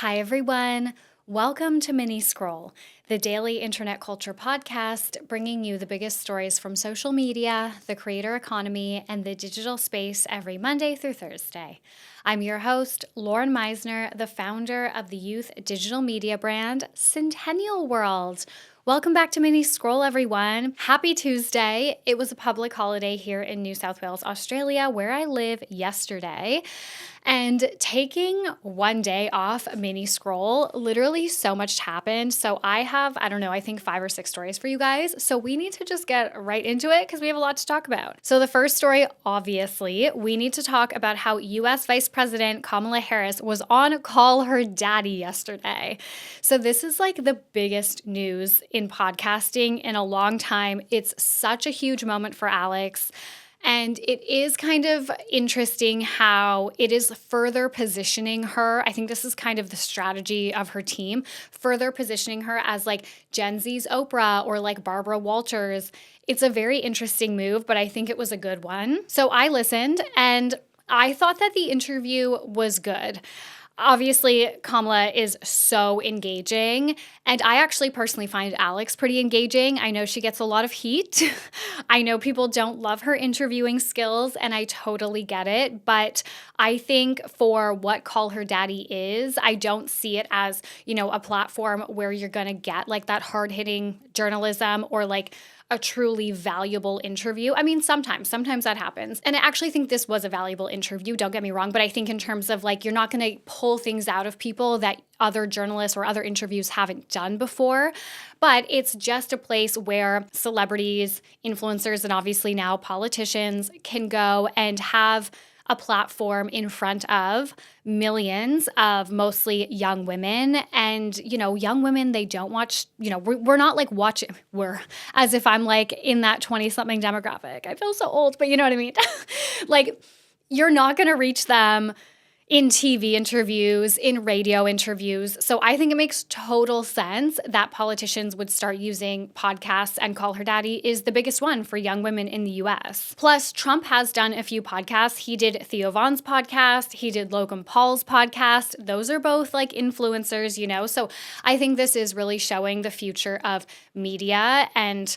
Hi, everyone. Welcome to Mini Scroll, the daily internet culture podcast bringing you the biggest stories from social media, the creator economy, and the digital space every Monday through Thursday. I'm your host, Lauren Meisner, the founder of the youth digital media brand Centennial World. Welcome back to Mini Scroll, everyone. Happy Tuesday. It was a public holiday here in New South Wales, Australia, where I live yesterday. And taking one day off Mini Scroll, literally so much happened. So I have, I think 5 or 6 stories for you guys. So we need to just get right into it because we have a lot to talk about. So the first story, obviously, we need to talk about how US Vice President Kamala Harris was on Call Her Daddy yesterday. So this is like the biggest news in podcasting in a long time. It's such a huge moment for Alex. And it is kind of interesting how it is further positioning her. I think this is kind of the strategy of her team, further positioning her as like Gen Z's Oprah or like Barbara Walters. It's a very interesting move, but I think it was a good one. So I listened and I thought that the interview was good. Obviously, Kamala is so engaging, and I actually personally find Alex pretty engaging. I know she gets a lot of heat. I know people don't love her interviewing skills, and I totally get it. But I think for what Call Her Daddy is, I don't see it as, a platform where you're going to get like that hard-hitting journalism or like a truly valuable interview. I mean, sometimes that happens. And I actually think this was a valuable interview, don't get me wrong, but I think in terms of like, you're not going to pull things out of people that other journalists or other interviews haven't done before. But it's just a place where celebrities, influencers, and obviously now politicians can go and have a platform in front of millions of mostly young women. And, young women, they don't watch, we're not like watching, we're as if I'm like in that 20-something demographic. I feel so old, but you know what I mean? Like, you're not going to reach them in TV interviews, in radio interviews. So I think it makes total sense that politicians would start using podcasts, and Call Her Daddy is the biggest one for young women in the US. Plus, Trump has done a few podcasts. He did Theo Von's podcast. He did Logan Paul's podcast. Those are both like influencers, So I think this is really showing the future of media, and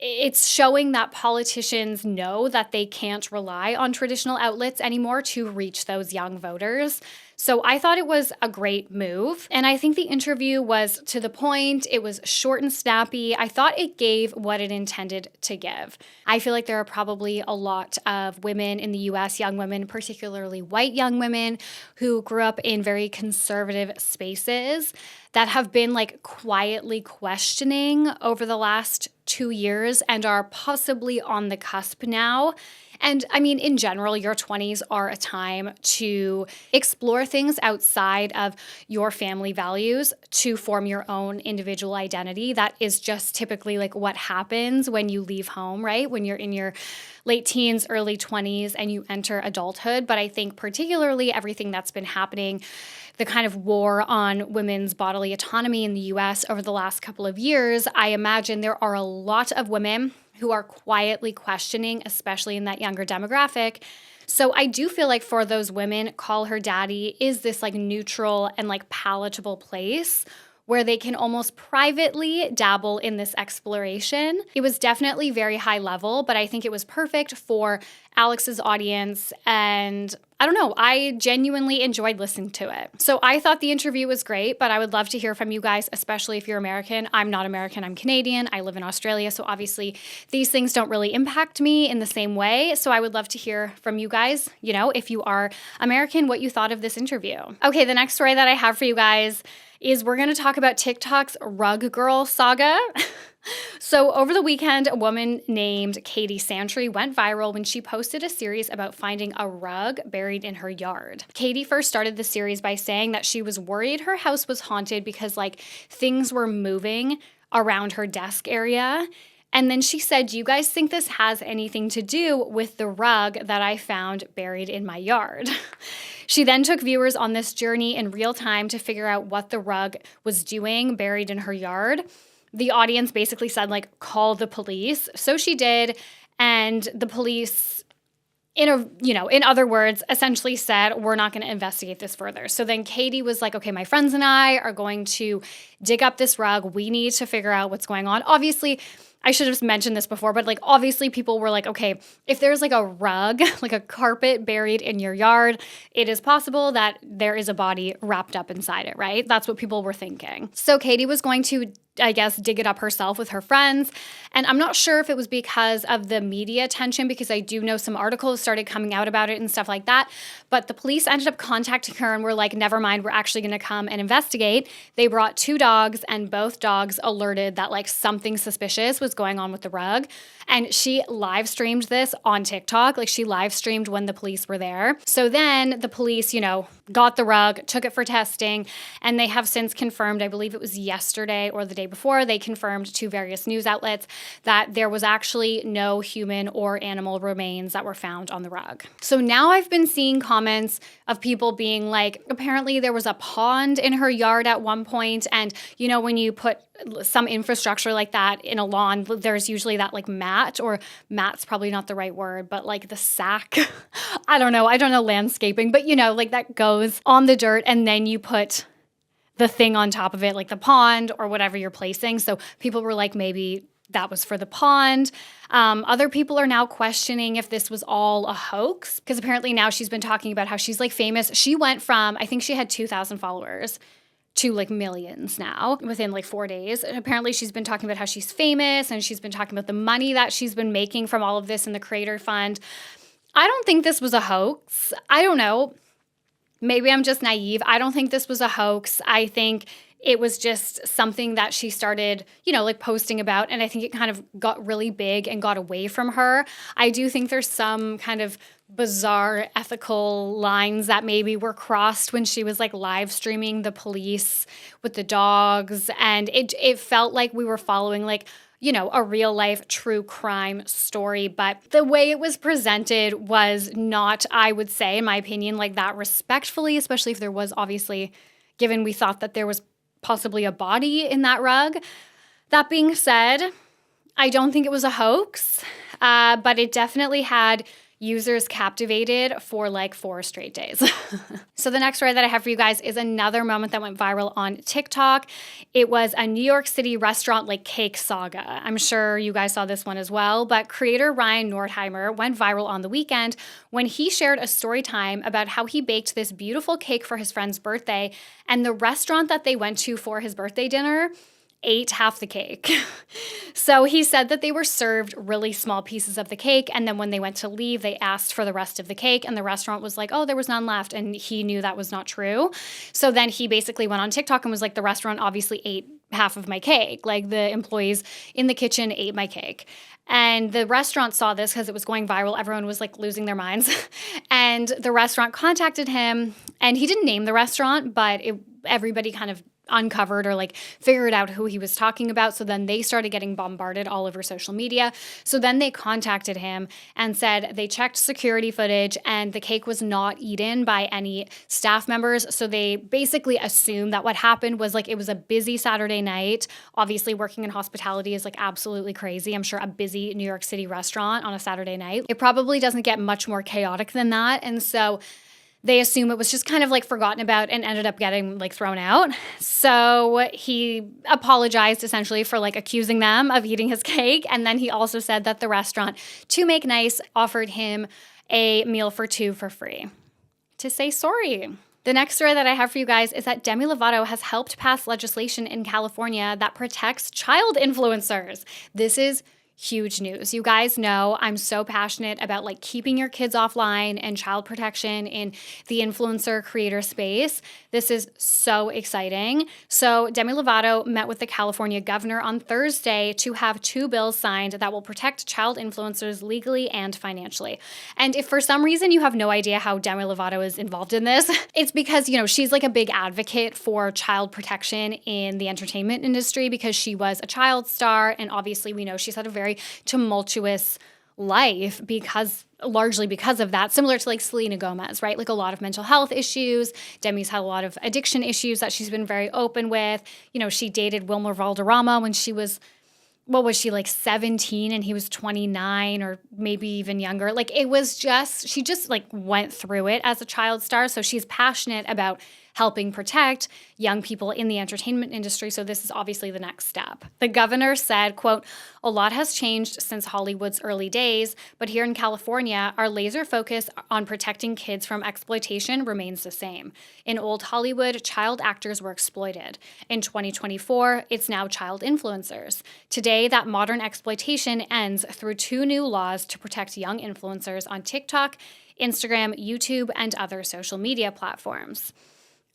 it's showing that politicians know that they can't rely on traditional outlets anymore to reach those young voters. So I thought it was a great move. And I think the interview was to the point. It was short and snappy. I thought it gave what it intended to give. I feel like there are probably a lot of women in the US, young women, particularly white young women, who grew up in very conservative spaces that have been like quietly questioning over the last 2 years and are possibly on the cusp now. And I mean, in general, your 20s are a time to explore things outside of your family values to form your own individual identity. That is just typically like what happens when you leave home, right? When you're in your late teens, early 20s, and you enter adulthood. But I think particularly everything that's been happening, the kind of war on women's bodily autonomy in the US over the last couple of years, I imagine there are a lot of women who are quietly questioning, especially in that younger demographic. So I do feel like for those women, Call Her Daddy is this like neutral and like palatable place where they can almost privately dabble in this exploration. It was definitely very high level, but I think it was perfect for Alex's audience, and I don't know, I genuinely enjoyed listening to it. So I thought the interview was great, but I would love to hear from you guys, especially if you're American. I'm not American, I'm Canadian. I live in Australia, so obviously these things don't really impact me in the same way. So I would love to hear from you guys, if you are American, what you thought of this interview. Okay, the next story that I have for you guys is we're going to talk about TikTok's Rug Girl saga. So over the weekend, a woman named Katie Santry went viral when she posted a series about finding a rug buried in her yard. Katie first started the series by saying that she was worried her house was haunted because things were moving around her desk area. And then she said, "Do you guys think this has anything to do with the rug that I found buried in my yard?" She then took viewers on this journey in real time to figure out what the rug was doing buried in her yard. The audience basically said, call the police. So she did, and the police in other words, essentially said, we're not going to investigate this further. So then Katie was like, okay, my friends and I are going to dig up this rug. We need to figure out what's going on. Obviously, I should have mentioned this before, but like obviously people were like, okay, if there's like a rug, like a carpet buried in your yard, it is possible that there is a body wrapped up inside it, right? That's what people were thinking. So Katie was going to, I guess, dig it up herself with her friends. And I'm not sure if it was because of the media attention, because I do know some articles started coming out about it and stuff like that. But the police ended up contacting her and were like, never mind, we're actually going to come and investigate. They brought 2 dogs and both dogs alerted that like something suspicious was going on with the rug. And she live streamed this on TikTok. Like she live streamed when the police were there. So then the police, got the rug, took it for testing, and they have since confirmed, I believe it was yesterday or the day before, they confirmed to various news outlets that there was actually no human or animal remains that were found on the rug. So now I've been seeing comments of people being like, apparently there was a pond in her yard at one point, and when you put some infrastructure like that in a lawn, there's usually that like mat, or mat's probably not the right word, but like the sack. I don't know landscaping, but like that goes on the dirt and then you put the thing on top of it, like the pond or whatever you're placing. So people were like, maybe that was for the pond. Other people are now questioning if this was all a hoax, because apparently now she's been talking about how she's like famous. She went from, I think she had 2,000 followers to like millions now within like 4 days. And apparently she's been talking about how she's famous, and she's been talking about the money that she's been making from all of this in the creator fund. I don't think this was a hoax. I don't know. Maybe I'm just naive. I don't think this was a hoax. I think it was just something that she started, like posting about. And I think it kind of got really big and got away from her. I do think there's some kind of bizarre ethical lines that maybe were crossed when she was like live streaming the police with the dogs. And it felt like we were following like, a real life true crime story. But the way it was presented was not, I would say, in my opinion, like that respectfully, especially if there was obviously, given we thought that there was possibly a body in that rug. That being said, I don't think it was a hoax, but it definitely had users captivated for like 4 straight days. So the next story that I have for you guys is another moment that went viral on TikTok. It was a New York City restaurant like cake saga. I'm sure you guys saw this one as well, but creator Ryan Nordheimer went viral on the weekend when he shared a story time about how he baked this beautiful cake for his friend's birthday, and the restaurant that they went to for his birthday dinner ate half the cake. So he said that they were served really small pieces of the cake, and then when they went to leave, they asked for the rest of the cake, and the restaurant was like, oh, there was none left, and he knew that was not true. So then he basically went on TikTok and was like, the restaurant obviously ate half of my cake. Like the employees in the kitchen ate my cake. And the restaurant saw this because it was going viral. Everyone was like losing their minds. And the restaurant contacted him, and he didn't name the restaurant, but everybody kind of uncovered or like figured out who he was talking about. So then they started getting bombarded all over social media. So then they contacted him and said they checked security footage and the cake was not eaten by any staff members. So they basically assumed that what happened was like it was a busy Saturday night. Obviously working in hospitality is like absolutely crazy. I'm sure a busy New York City restaurant on a Saturday night, it probably doesn't get much more chaotic than that. And so they assume it was just kind of like forgotten about and ended up getting like thrown out. So he apologized essentially for like accusing them of eating his cake. And then he also said that the restaurant, to make nice, offered him a meal for 2 for free to say sorry. The next story that I have for you guys is that Demi Lovato has helped pass legislation in California that protects child influencers. This is huge news. You guys know I'm so passionate about like keeping your kids offline and child protection in the influencer creator space. This is so exciting. So Demi Lovato met with the California governor on Thursday to have 2 bills signed that will protect child influencers legally and financially. And if for some reason you have no idea how Demi Lovato is involved in this, it's because, she's like a big advocate for child protection in the entertainment industry because she was a child star. And obviously we know she's had a very tumultuous life largely because of that, similar to like Selena Gomez, right? Like a lot of mental health issues. Demi's had a lot of addiction issues that she's been very open with. She dated Wilmer Valderrama when she was what was she, like 17 and he was 29 or maybe even younger? Like it was just, she just like went through it as a child star. So she's passionate about helping protect young people in the entertainment industry. So this is obviously the next step. The governor said, quote, "A lot has changed since Hollywood's early days, but here in California, our laser focus on protecting kids from exploitation remains the same. In old Hollywood, child actors were exploited. In 2024, it's now child influencers. Today, that modern exploitation ends through 2 new laws to protect young influencers on TikTok, Instagram, YouTube, and other social media platforms."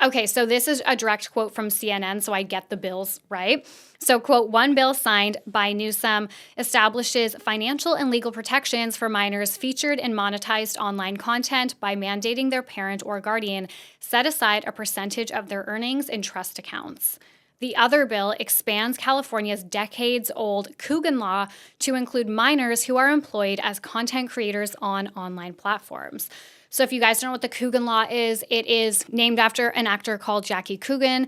Okay, so this is a direct quote from CNN, so I get the bills right. So, quote, "One bill signed by Newsom establishes financial and legal protections for minors featured in monetized online content by mandating their parent or guardian set aside a percentage of their earnings in trust accounts. The other bill expands California's decades-old Coogan law to include minors who are employed as content creators on online platforms." So if you guys don't know what the Coogan law is, it is named after an actor called Jackie Coogan,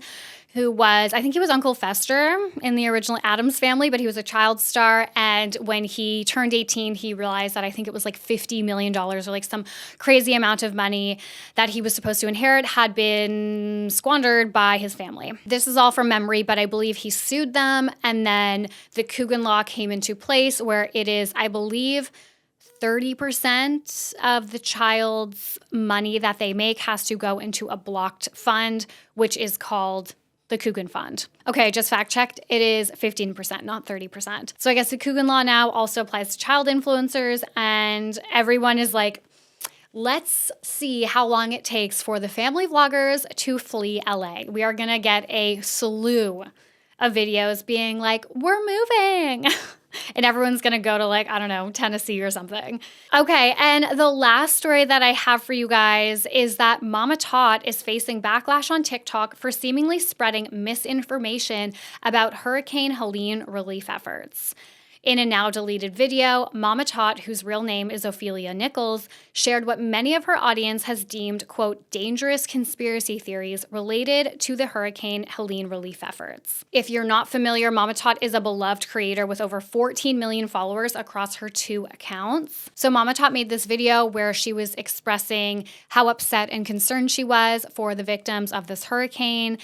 who was, I think he was Uncle Fester in the original Addams Family, but he was a child star. And when he turned 18, he realized that I think it was like $50 million or like some crazy amount of money that he was supposed to inherit had been squandered by his family. This is all from memory, but I believe he sued them. And then the Coogan law came into place where it is, I believe, 30% of the child's money that they make has to go into a blocked fund, which is called the Coogan Fund. Okay, just fact checked. It is 15%, not 30%. So I guess the Coogan law now also applies to child influencers, and everyone is like, let's see how long it takes for the family vloggers to flee LA. We are going to get a slew of videos being like, "We're moving." And everyone's going to go to like, I don't know, Tennessee or something. Okay, and the last story that I have for you guys is that MamaTot is facing backlash on TikTok for seemingly spreading misinformation about Hurricane Helene relief efforts. In a now deleted video, MamaTot, whose real name is Ophelia Nichols, shared what many of her audience has deemed, quote, dangerous conspiracy theories related to the Hurricane Helene relief efforts. If you're not familiar, MamaTot is a beloved creator with over 14 million followers across her 2 accounts. So MamaTot made this video where she was expressing how upset and concerned she was for the victims of this hurricane.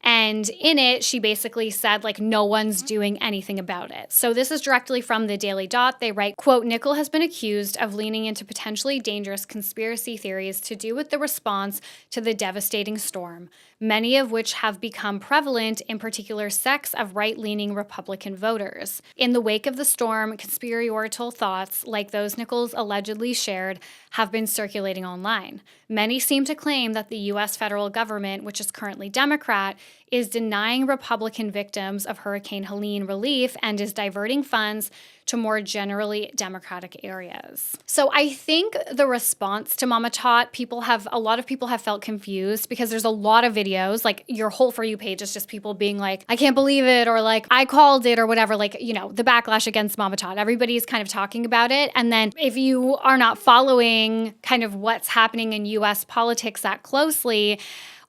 And in it, she basically said, like, no one's doing anything about it. So this is directly from the Daily Dot. They write, quote, "Nicole has been accused of leaning into potentially dangerous conspiracy theories to do with the response to the devastating storm, many of which have become prevalent in particular sects of right-leaning Republican voters. In the wake of the storm, conspiratorial thoughts, like those Nichols allegedly shared, have been circulating online. Many seem to claim that the U.S. federal government, which is currently Democrat, is denying Republican victims of Hurricane Helene relief and is diverting funds to more generally Democratic areas." So I think the response to MamaTot, a lot of people have felt confused because there's a lot of videos, like your whole For You page is just people being like, "I can't believe it," or like, "I called it," or whatever, like, you know, the backlash against MamaTot. Everybody's kind of talking about it. And then if you are not following kind of what's happening in US politics that closely,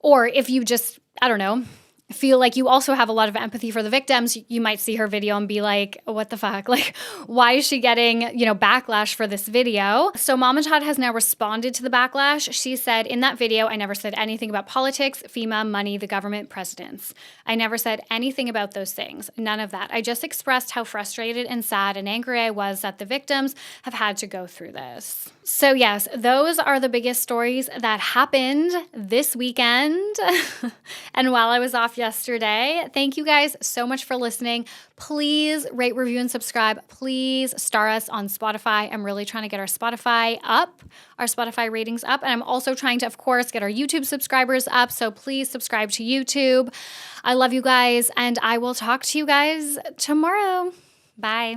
or if you just, I don't know, feel like you also have a lot of empathy for the victims, you might see her video and be like, what the fuck? Like, why is she getting, you know, backlash for this video? So MamaTot has now responded to the backlash. She said, "In that video, I never said anything about politics, FEMA, money, the government, presidents. I never said anything about those things. None of that. I just expressed how frustrated and sad and angry I was that the victims have had to go through this." So yes, those are the biggest stories that happened this weekend. And while I was off yesterday, thank you guys so much for listening. Please rate, review, and subscribe. Please star us on Spotify. I'm really trying to get our Spotify ratings up. And I'm also trying to, of course, get our YouTube subscribers up. So please subscribe to YouTube. I love you guys, and I will talk to you guys tomorrow. Bye.